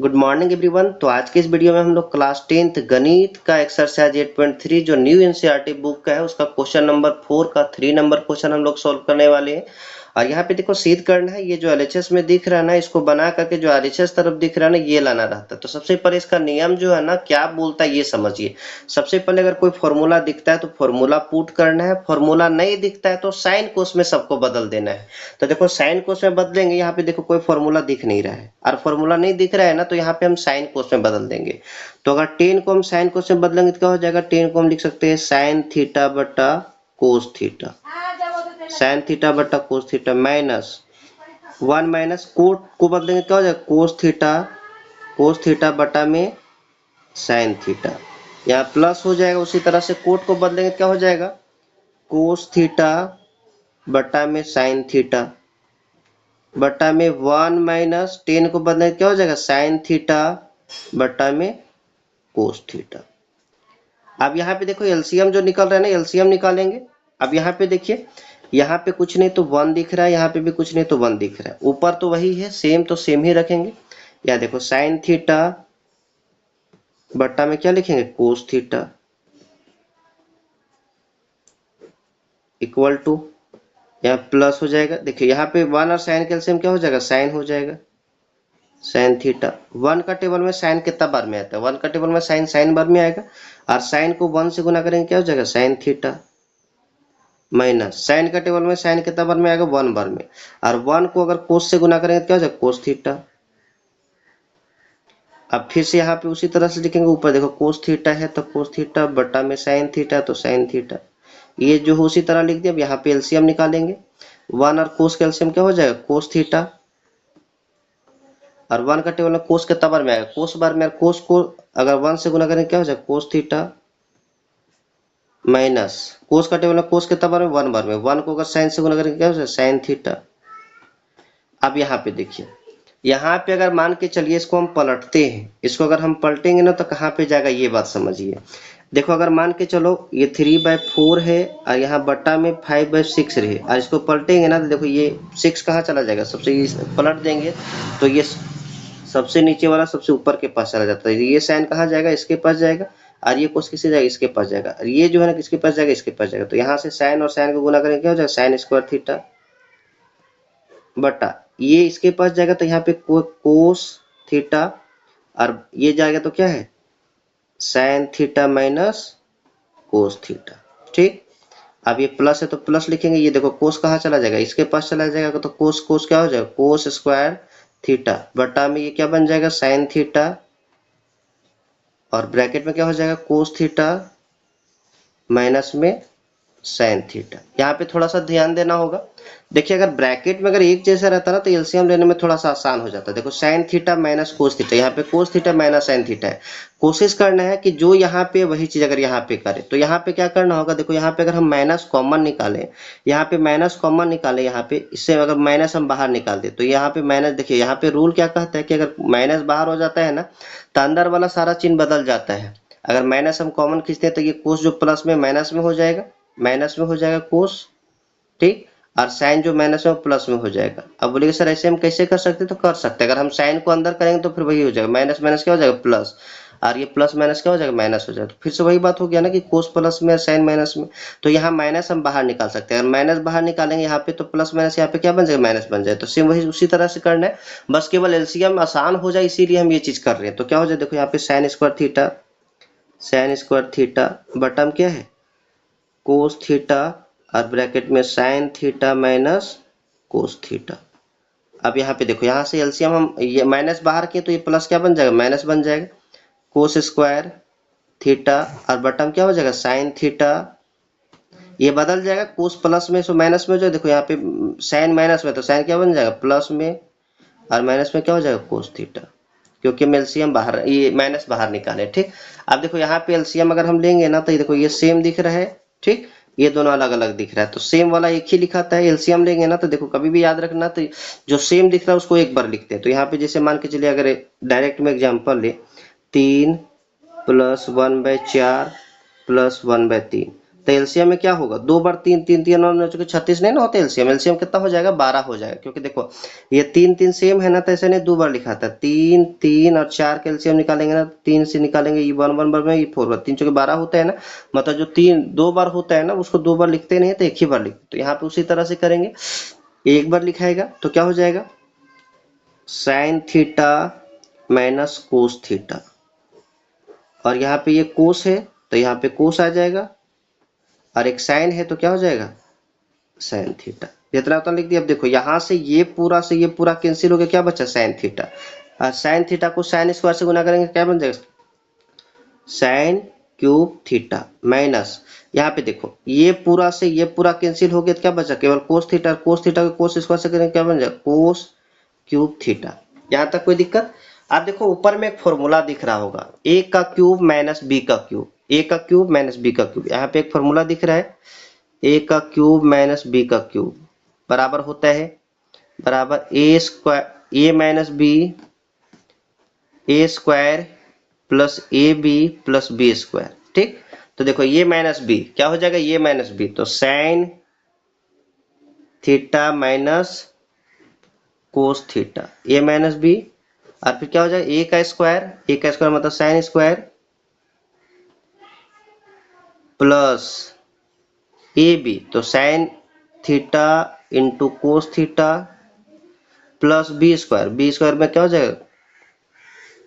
Good morning everyone. तो आज के इस वीडियो में हम लोग क्लास 10th गणित का एक्सरसाइज 8.3 जो न्यू एनसीईआरटी बुक का है उसका क्वेश्चन नंबर 4 का 3 नंबर क्वेश्चन हम लोग सॉल्व करने वाले हैं। और यहाँ पे देखो सिद्ध करना है, ये जो एलएचएस में दिख रहा है ना, इसको बना करके जो आरएचएस तरफ दिख रहा है ना, ये लाना रहता है। तो सबसे पहले इसका नियम जो है ना क्या बोलता है ये समझिए। सबसे पहले अगर कोई फॉर्मूला दिखता है तो फॉर्मूला पुट करना है, फॉर्मूला नहीं दिखता है तो साइन कोस में सबको बदल देना है। तो देखो साइन कोस में बदलेंगे, यहाँ पे देखो कोई फॉर्मूला दिख नहीं रहा है और फॉर्मूला नहीं दिख रहा है ना, तो यहाँ पे हम साइन कोस में बदल देंगे। तो अगर 10 को हम साइन कोस में बदलेंगे तो क्या हो जाएगा, 10 को हम लिख सकते हैं साइन थीटा बटा कोस थीटा, साइन थीटा बटा cos theta minus 1 minus cot को बदलेंगे क्या हो जाएगा, कोस थीटा बटा में साइन थीटा, यहाँ प्लस हो जाएगा। उसी तरह से कोट को बदलेंगे क्या हो जाएगा, कोस थीटा बटा में साइन थीटा बटा में 1 माइनस 10 को बदलेंगे क्या हो जाएगा, साइन थीटा बटा में कोस थीटा। अब यहाँ पे देखो एलसीएम जो निकल रहा है ना, एलसीएम निकालेंगे। अब यहाँ पे देखिए, यहाँ पे कुछ नहीं तो 1 दिख रहा है, यहाँ पे भी कुछ नहीं तो 1 दिख रहा है, ऊपर तो वही है, सेम तो सेम ही रखेंगे। यहाँ देखो साइन थीटा बटा में क्या लिखेंगे, कोस थीटा इक्वल टू, यहाँ प्लस हो जाएगा। देखिए यहाँ पे 1 और साइन का एलसीएम क्या हो जाएगा, साइन हो जाएगा, साइन थीटा। 1 का टेबल में साइन कितना बार में आता है, 1 का टेबल में साइन साइन बार में आएगा, और साइन को 1 से गुना करेंगे क्या हो जाएगा, साइन थीटा माइनस साइन का टेबल में साइन कितना बार में आएगा, 1 बार में, और 1 को अगर कोस से गुना करेंगे तो क्या हो जाएगा, कोस थीटा। अब फिर से यहाँ पे उसी तरह से लिखेंगे, ऊपर देखो कोस थीटा है तो कोस थीटा बटा में साइन थीटा तो साइन थीटा, ये जो हो उसी तरह लिख दिया। अब यहाँ पे एलसीएम निकालेंगे, 1 और कोस का एलसीएम क्या हो जाएगा, कोस थीटा, और 1 का टेबल में कोस कितना बार में आएगा, कोस बार में, और कोस को अगर 1 से गुना करेंगे क्या हो जाएगा, कोस थीटा माइनस कोस का टेबल में कोस कितना बार में, 1 बार में, 1 को अगर साइन से गुना करेंगे क्या हो जाएगा, साइन थीटा। अब यहाँ पे देखिए, यहाँ पे अगर मान के चलिए इसको हम पलटते हैं, इसको अगर हम पलटेंगे ना तो कहाँ पे जाएगा ये बात समझिए। देखो अगर मान के चलो ये 3/4 है और यहाँ बट्टा में 5/6 रहे, और इसको पलटेंगे ना तो देखो ये 6 कहाँ चला जाएगा, सबसे पलट देंगे तो ये सबसे नीचे वाला सबसे ऊपर के पास चला जाता है, ये साइन कहाँ जाएगा, इसके पास जाएगा, और ये कोस किससे जाएगा, इसके पास जाएगा, और ये जो है ना किसके पास जाएगा, इसके पास जाएगा। तो यहाँ से साइन और साइन को गुना करेंगे क्या हो जाएगा, साइन स्क्वायर थीटा बटा ये इसके पास जाएगा तो यहाँ पे कोस थीटा, और ये जाएगा तो क्या है, sign theta minus cos theta. ठीक, अब ये प्लस है तो प्लस लिखेंगे, ये देखो कोस कहाँ चला जाएगा, इसके पास चला जाएगा, तो कोस कोस क्या हो जाएगा, कोस स्क्वायर थीटा बटा में ये क्या बन जाएगा, साइन थीटा, और ब्रैकेट में क्या हो जाएगा, कोस थीटा माइनस में साइन थीटा। यहाँ पे थोड़ा सा ध्यान देना होगा। देखिए अगर ब्रैकेट में अगर एक जैसा रहता ना तो एलसीएम लेने में थोड़ा सा आसान हो जाता है। देखो sign theta minus cos theta, यहाँ पे cos theta minus sine theta है। कोशिश करना है कि जो यहाँ पे वही चीज अगर यहाँ पे करे तो यहाँ पे क्या करना होगा, देखो यहाँ पे अगर हम माइनस कॉमन निकालें, यहाँ पे माइनस कॉमन निकालें, यहाँ पे इससे अगर माइनस हम बाहर निकाल दे तो यहाँ पे माइनस, देखिए यहाँ पे रूल क्या कहता है कि अगर माइनस बाहर हो जाता है ना तो अंदर वाला सारा चिन्ह बदल जाता है। अगर माइनस हम कॉमन खींचते हैं तो ये कोस जो प्लस में माइनस में हो जाएगा, माइनस में हो जाएगा कोस, ठीक, और साइन जो माइनस में प्लस में हो जाएगा। अब बोलिए सर ऐसे हम कैसे कर सकते हैं, तो कर सकते हैं, अगर हम साइन को अंदर करेंगे तो फिर वही हो जाएगा, माइनस माइनस क्या हो जाएगा प्लस, और ये प्लस माइनस क्या हो जाएगा, माइनस हो जाएगा। तो फिर से वही बात हो गया ना कि कोस प्लस में साइन माइनस में, तो यहाँ माइनस हम बाहर निकाल सकते हैं, अगर माइनस बाहर निकालेंगे यहाँ पे तो प्लस माइनस यहाँ पे क्या बन जाएगा, माइनस बन जाए। तो सेम वही उसी तरह से करना है, बस केवल एलसीएम आसान हो जाए इसीलिए हम ये चीज कर रहे हैं। तो क्या हो जाए, देखो यहाँ पे साइन स्क्वायर थीटा बटम क्या है, कोस थीटा, और ब्रैकेट में sign theta minus cos theta. अब यहाँ पे देखो यहाँ से एलसीएम हम ये माइनस बाहर किए तो ये प्लस क्या बन जाएगा, माइनस बन जाएगा, कोस स्क्वायर थीटा, और बटम क्या हो जाएगा, साइन थीटा, ये बदल जाएगा, कोस प्लस में सो माइनस में हो जाएगा। देखो यहाँ पे साइन माइनस में तो साइन क्या बन जाएगा, प्लस में, और माइनस में क्या हो जाएगा, कोस थीटा, क्योंकि हम एलसीएम बाहर, ये माइनस बाहर निकाले। ठीक, अब देखो यहाँ पे एलसीएम अगर हम लेंगे ना तो ये देखो ये सेम दिख रहा है, ठीक, ये दोनों अलग अलग दिख रहा है, तो सेम वाला एक ही लिखाता है। एलसीएम लेंगे ना तो देखो कभी भी याद रखना, तो जो सेम दिख रहा है उसको एक बार लिखते हैं। तो यहाँ पे जैसे मान के चलिए अगर डायरेक्ट में एग्जांपल ले, 3 + 1/4 + 1/3, तो एलसीएम में क्या होगा, 2 बार 3, 3 3 9 चुके 36 नहीं ना होता एलसीएम। एलसीएम कितना हो जाएगा, 12 हो जाएगा, क्योंकि देखो ये 3 3 सेम है ना, तो ऐसे नहीं 2 बार लिखा था। 3 3 और 4 का एलसीएम निकालेंगे ना, 3 से निकालेंगे, ये 1 1 में, ये 4 3 चुके 12 होता है ना, मतलब जो 3 2 बार होता है ना उसको 2 बार लिखते नहीं तो एक ही बार लिखते। तो यहाँ पे उसी तरह से करेंगे, एक बार लिखाएगा तो क्या हो जाएगा, sine theta minus cos theta, और यहाँ पे ये कोस है तो यहाँ पे कोस आ जाएगा, और एक साइन है तो क्या हो जाएगा, साइन थीटा। जितना उतना लिख दिया। अब देखो यहाँ से ये पूरा कैंसिल हो गया, क्या बचा, साइन थीटा। और साइन थीटा को साइन स्क्वायर से गुना करेंगे क्या बन जाएगा, साइन क्यूब थीटा माइनस, यहाँ पे देखो ये पूरा कैंसिल हो गया तो क्या बचा, केवल कोस थीटा। कोस थीटा को कोस स्क्वायर से करेंगे क्या बन जाएगा, कोस क्यूब थीटा। यहाँ तक कोई दिक्कत। आप देखो ऊपर में एक फॉर्मूला दिख रहा होगा, ए का क्यूब माइनस बी का क्यूब, ए का क्यूब माइनस बी का क्यूब। यहाँ पे एक फॉर्मूला दिख रहा है, ए का क्यूब माइनस बी का क्यूब बराबर होता है, बराबर A square, A minus B, A square plus A B plus B square. ठीक, तो देखो ये माइनस बी क्या हो जाएगा, ये माइनस बी, तो sine theta minus cos theta, A minus B, और फिर क्या हो जाएगा, ए का स्क्वायर मतलब sine square plus A B, तो sine theta into cos theta plus B square में क्या हो जाएगा,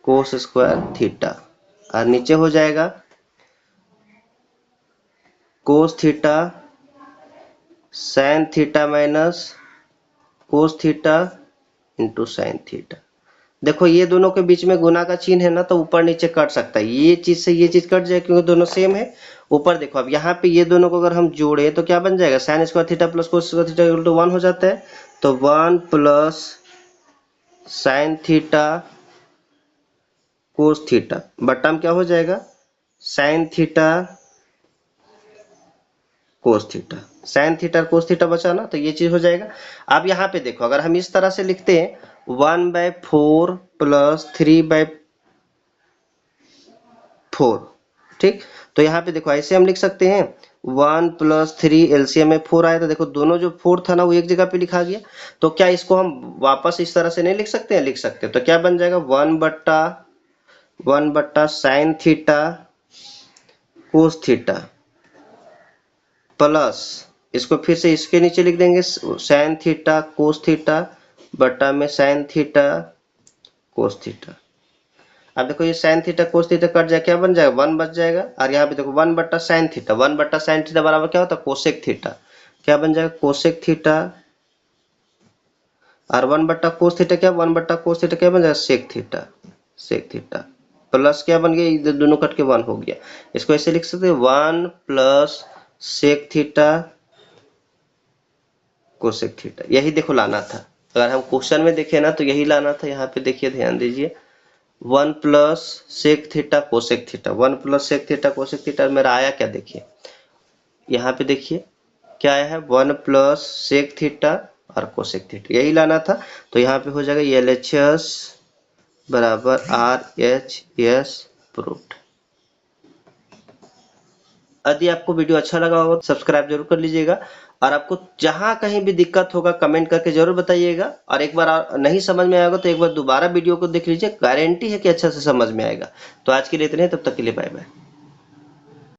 कोस स्क्वायर थीटा, और नीचे हो जाएगा कोस theta sine theta minus cos theta into sine theta. देखो ये दोनों के बीच में गुना का चिन्ह है ना, तो ऊपर नीचे कट सकता है, ये चीज से ये चीज कट जाए क्योंकि दोनों सेम है। ऊपर देखो अब यहाँ पे ये दोनों को अगर हम जोड़े तो क्या बन जाएगा, sine square theta plus cos square theta equal to 1 हो जाता है, तो 1 plus sine theta cos theta बट्टा में क्या हो जाएगा, sine theta cos theta, sine theta cos theta बचा ना, तो ये चीज हो जाएगा। अब यहाँ पे देखो अगर हम इस तरह से लिखते हैं 1/4 प्लस 3/4, ठीक, तो यहाँ पे देखो ऐसे हम लिख सकते हैं 1 प्लस 3, एलसीएम में 4 आया, तो देखो दोनों जो 4 था ना वो एक जगह पे लिखा गया, तो क्या इसको हम वापस इस तरह से नहीं लिख सकते हैं, लिख सकते हैं। तो क्या बन जाएगा 1 बट्टा sign theta cos theta plus, इसको फिर से इसके नीचे लिख देंगे साइन थीटा कोस थीटा बटा में साइन थीटा कोस थीटा। अब देखो ये sign theta cos theta cut जाए, क्या बन जाएगा, 1 बच जाएगा, और यहाँ पे देखो 1 बट्टा साइन थीटा बराबर क्या होता है, कोसेक थीटा, क्या बन जाएगा, कोसेक थीटा, और 1 बट्टा कोस थीटा क्या, 1 बट्टा कोस थीटा क्या बन जाएगा, सेक थीटा प्लस क्या बन गया, इधर दोनों कट के 1 हो गया। इसको ऐसे लिख सकते हैं 1 plus sec theta cosec theta. यही देखो लाना था, अगर हम क्वेश्चन में देखें ना तो यही लाना था। यहाँ पे देखिए ध्यान दीजिए, 1 plus sec theta cosec theta, 1 plus sec theta cosec theta, मेरा आया क्या, देखिए यहाँ पे देखिए क्या आया है, 1 प्लस सेक थीटा और कोसेक थीटा, यही लाना था। तो यहाँ पे हो जाएगा LHS बराबर RHS प्रूव्ड। यदि आपको वीडियो अच्छा लगा होगा तो सब्सक्राइब जरूर कर लीजिएगा, और आपको जहां कहीं भी दिक्कत होगा कमेंट करके जरूर बताइएगा, और एक बार नहीं समझ में आएगा तो एक बार दोबारा वीडियो को देख लीजिए, गारंटी है कि अच्छा से समझ में आएगा। तो आज के लिए इतने, तब तक के लिए बाय बाय।